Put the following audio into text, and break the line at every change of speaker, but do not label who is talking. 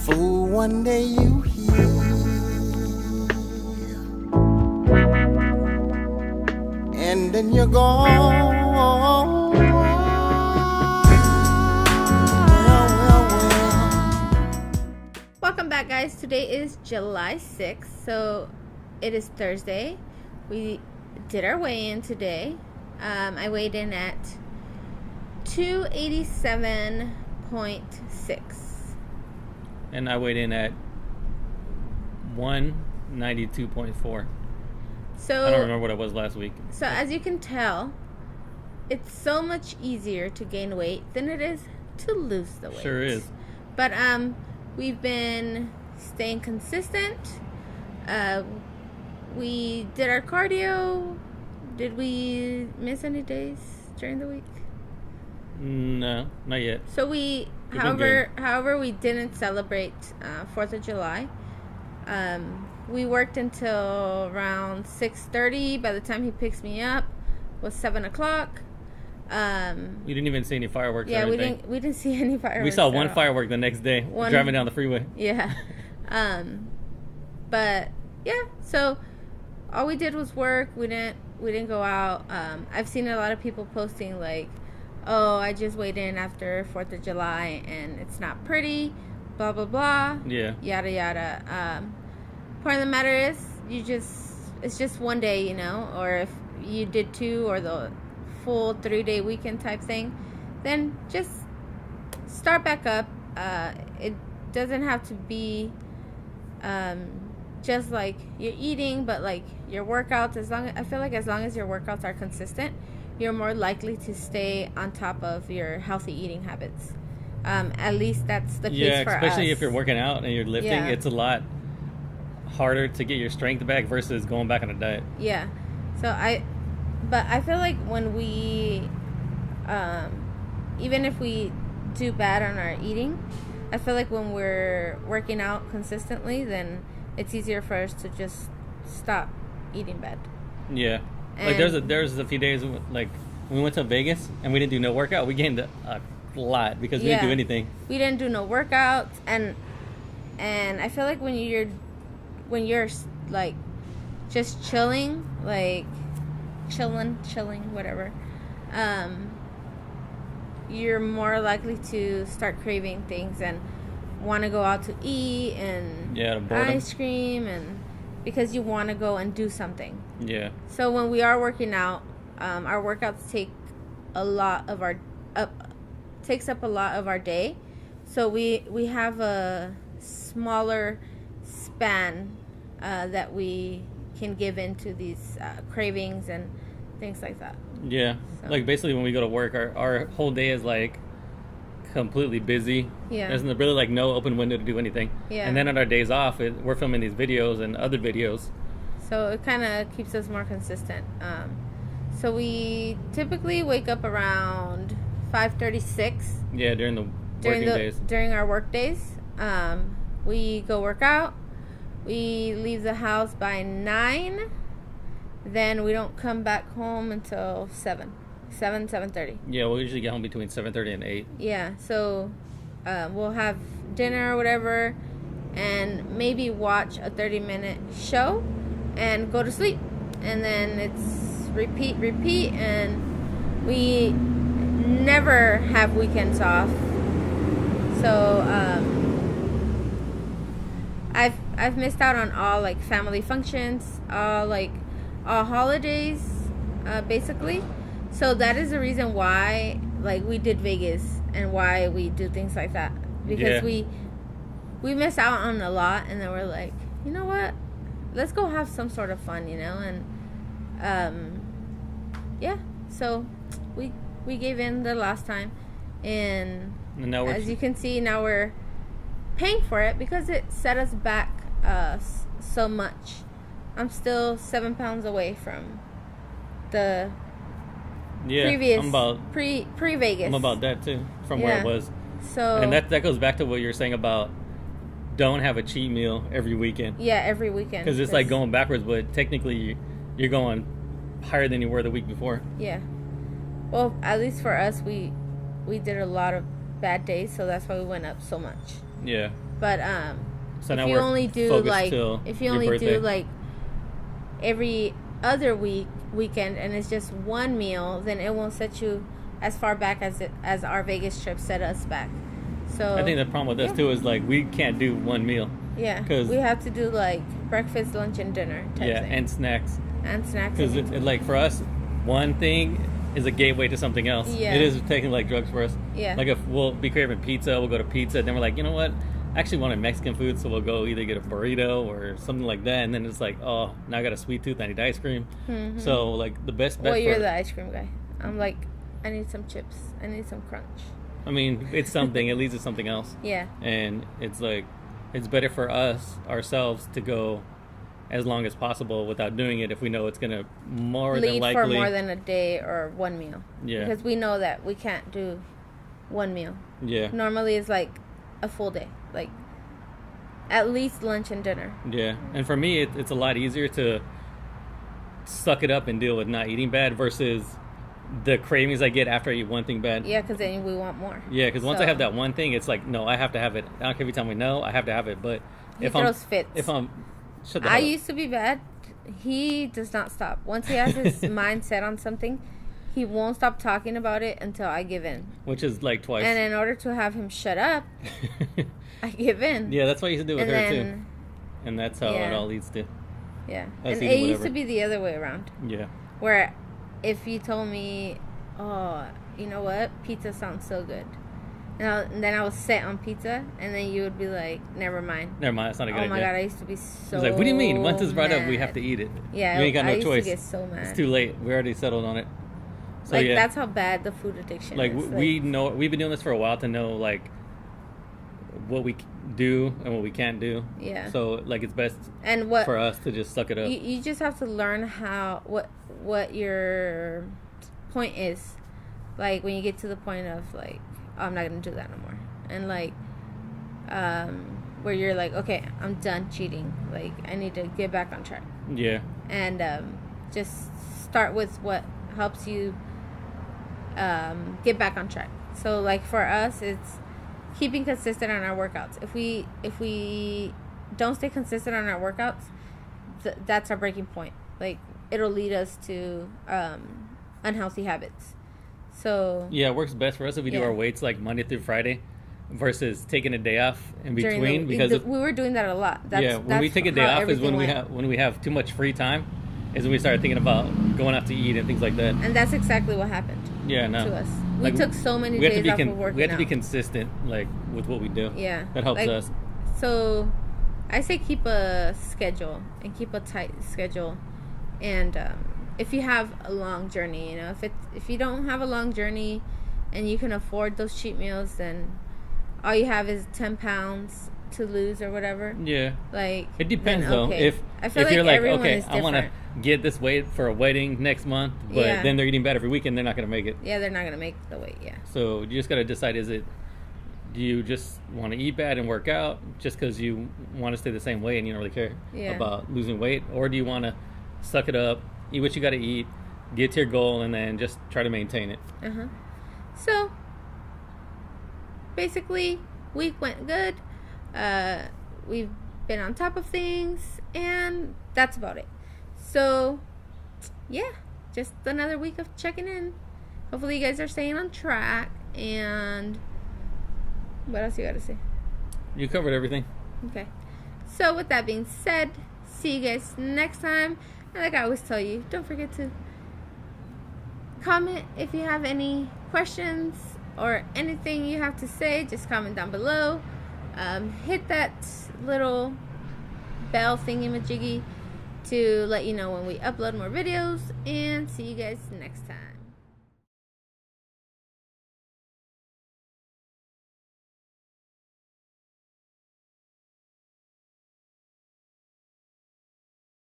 Fool, one day you hear, and then you're gone. Well.
Welcome back, guys. Today is July 6th, so it is Thursday. We did our weigh-in today. I weighed in at 287.6.
And I weighed in at 192.4.
So
I don't remember what it was last week.
So as you can tell, it's so much easier to gain weight than it is to lose the weight.
Sure is.
But we've been staying consistent. We did our cardio. Did we miss any days during the week?
No, not yet.
So however, we didn't celebrate 4th of July. We worked until around 6:30. By the time he picks me up, it was 7 o'clock.
You didn't even see any fireworks.
Yeah,
or
we
anything.
didn't see any fireworks.
We saw one firework the next day driving down the freeway.
Yeah. But yeah, so all we did was work. We didn't go out. I've seen a lot of people posting like, oh, I just weighed in after 4th of July and it's not pretty, blah blah blah.
Yeah.
Yada yada. Point of the matter is, it's just one day, or if you did 2 or the full 3-day weekend type thing, then just start back up. It doesn't have to be just like you're eating, but like your workouts. I feel like as long as your workouts are consistent, you're more likely to stay on top of your healthy eating habits. At least that's the case for us.
Yeah, especially if you're working out and you're lifting,
Yeah.
it's a lot harder to get your strength back versus going back on a diet.
Yeah. But I feel like when we, even if we do bad on our eating, I feel like when we're working out consistently, then it's easier for us to just stop eating bad.
Yeah.
And
like there's a few days like we went to Vegas and we didn't do no workout. We gained a lot because we didn't do anything.
We didn't do no workouts, and I feel like when you're like just chilling, like chilling, whatever, you're more likely to start craving things and want to go out to eat and ice cream, and because you want to go and do something.
Yeah.
So when we are working out, our workouts takes up a lot of our day. So we have a smaller span that we can give into these cravings and things like that.
Yeah. So. Like basically when we go to work, our whole day is like completely busy.
Yeah.
There's really like no open window to do anything.
Yeah.
And then on our days off, we're filming these videos and other videos.
So it kind of keeps us more consistent. So we typically wake up around 5:36.
Yeah, during the working days.
During our work days. We go work out. We leave the house by 9. Then we don't come back home until 7:30.
Yeah, we'll usually get home between 7:30 and 8.
Yeah, so we'll have dinner or whatever and maybe watch a 30-minute show and go to sleep. And then it's repeat, and we never have weekends off. So I've missed out on all like family functions, all holidays, basically. So that is the reason why like we did Vegas and why we do things like that, because we miss out on a lot, and then we're like, you know what, let's go have some sort of fun, and so we gave in the last time, and now as you can see, now we're paying for it because it set us back so much. I'm still 7 pounds away from the previous pre-Vegas.
I'm about that too, from where it was.
So,
and that goes back to what you were saying about don't have a cheat meal every weekend.
Yeah, every weekend.
Because it's like going backwards, but technically you're going higher than you were the week before.
Yeah. Well, at least for us, we did a lot of bad days, so that's why we went up so much.
Yeah.
But
So now
if you
we're
only do
focused
like
till
if you
your
only
birthday.
do like every other weekend and it's just one meal, then it won't set you as far back as our Vegas trip set us back. So
I think the problem with us too is like we can't do one meal.
Yeah,
'Cause-
we have to do like breakfast, lunch, and dinner type
Yeah,
thing.
and snacks.
And snacks.
Because like for us, one thing is a gateway to something else.
Yeah.
It is taking like drugs for us.
Yeah.
Like if we'll be craving pizza, we'll go to pizza. Then we're like, you know what? I actually wanted Mexican food, so we'll go either get a burrito or something like that. And then it's like, oh, now I got a sweet tooth. I need ice cream.
Mm-hmm.
So like the best bet.
Well, you're the ice cream guy. I'm like, I need some chips. I need some crunch.
I mean, it's something. It leads to something else.
Yeah.
And it's like, it's better for us ourselves to go as long as possible without doing it if we know it's gonna more
Lead
than likely
for more than a day or one meal.
Yeah.
Because we know that we can't do one meal.
Yeah.
Normally it's like a full day. Like at least lunch and dinner.
Yeah, and for me, it's a lot easier to suck it up and deal with not eating bad versus the cravings I get after I eat one thing bad.
Yeah, because then we want more.
Yeah, because once I
So-
have that one thing, it's like, no, I have to have it. I don't care if you tell me no, I have to have it. But
He
if
throws
I'm,
fits.
if I'm, shut the
I
hell up.
used to be bad. He does not stop. Once he has his mind set on something, he won't stop talking about it until I give in.
Which is like twice.
And in order to have him shut up, I give in.
Yeah, that's what I used to do with
And
her too,
then,
and that's how
yeah.
it all leads to.
yeah.
That's
And
eating
it used
whatever.
to be the other way around.
Yeah,
Where if you told me, oh, you know what? Pizza sounds so good. And then I was set on pizza, and then you would be like, never mind.
never mind. That's not a good
Oh
idea.
my God, I used to be so
It's like, what do you mean? Once it's brought up, we have
mad.
to eat it.
Yeah,
we ain't got
I
no
used
choice.
to get so mad.
It's too late. We already settled on it. So
Like,
yeah,
that's how bad the food addiction
like
is.
we know we've been doing this for a while to know like what we do and what we can't do.
Yeah.
So like it's best
and what
for us to just suck it up.
you just have to learn how what your point is. Like when you get to the point of like, oh, I'm not gonna do that no more, and like where you're like, okay, I'm done cheating. Like I need to get back on track,
Yeah.
and just start with what helps you get back on track. So like for us, it's keeping consistent on our workouts. If we don't stay consistent on our workouts, that's our breaking point. Like it'll lead us to unhealthy habits. So
Yeah, it works best for us if we do
Yeah.
our weights like Monday through Friday versus taking a day off in
during
between because if,
we were doing that a lot. That's,
when we take a day
how
off is
everything
when
went.
we have too much free time is when we start thinking about going out to eat and things like that.
And that's exactly what happened
Yeah, no.
to us. We
Like,
took so many
we have to
days
be
off of working
we have to be
out.
consistent like with what we do.
Yeah,
That helps
like,
us.
So I say keep a schedule and keep a tight schedule. And if you have a long journey, you know, if you don't have a long journey and you can afford those cheat meals, then all you have is 10 pounds to lose or whatever.
Yeah.
Like
It depends
then,
though.
okay.
If
I feel
if
like
you're like,
everyone
okay,
is
I want to
different.
get this weight for a wedding next month, but
Yeah.
then they're eating bad every weekend, they're not going to make it.
Yeah, they're not gonna make the weight. Yeah.
So you just got to decide: do you just want to eat bad and work out just because you want to stay the same weight and you don't really care
Yeah.
about losing weight, or do you want to suck it up, eat what you got to eat, get to your goal, and then just try to maintain it?
So basically, week went good. We've been on top of things, and that's about it. So yeah, just another week of checking in. Hopefully, you guys are staying on track. And what else you got to say?
You covered everything.
Okay. So with that being said, see you guys next time. And like I always tell you, don't forget to comment if you have any questions or anything you have to say. Just comment down below. Hit that little bell thingy-majiggy to let you know when we upload more videos. And see you guys next time.